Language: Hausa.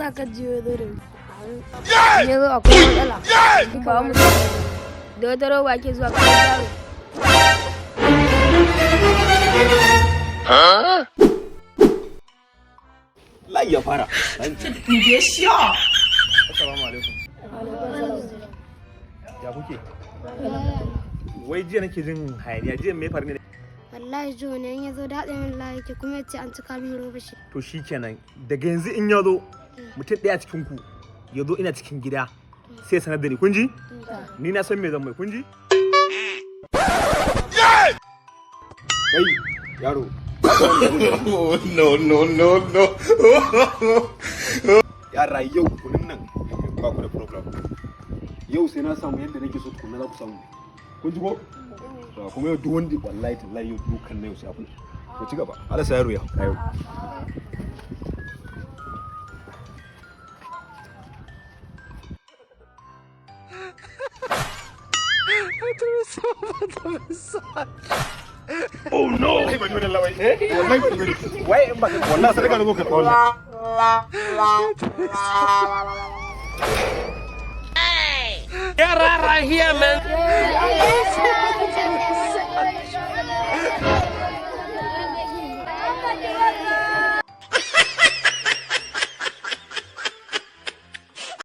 Allah ka jiyo da rin ne zo akwai matsala ba mu da wata roba ke zuwa kan yaro lai ya fara你别笑。 assalamu alaikum ya kuke wai jiya nake jin hayaniya jiya me faru ne wallahi jo ne in yazo da min wallahi ke kuma yace an cika min roba shi to shikenan daga yanzu in ya zo mutum ɗaya cikin ku ya zo ina cikin gida sai sanar da ni kun ji ni na san me zan mai kun ji kai yaro no. yara yau kunin nan ba ku da problem yau sai na samu yadda nake so tukunna za ku samu kun ji ko to kuma yau duk wanda wallahi tallahi yau dukan na yau sai afin ku ci gaba Allah sa yaro ya yau Oh no! Wai in baka wallahi sadaka na zo ka kawo Get out of here, man.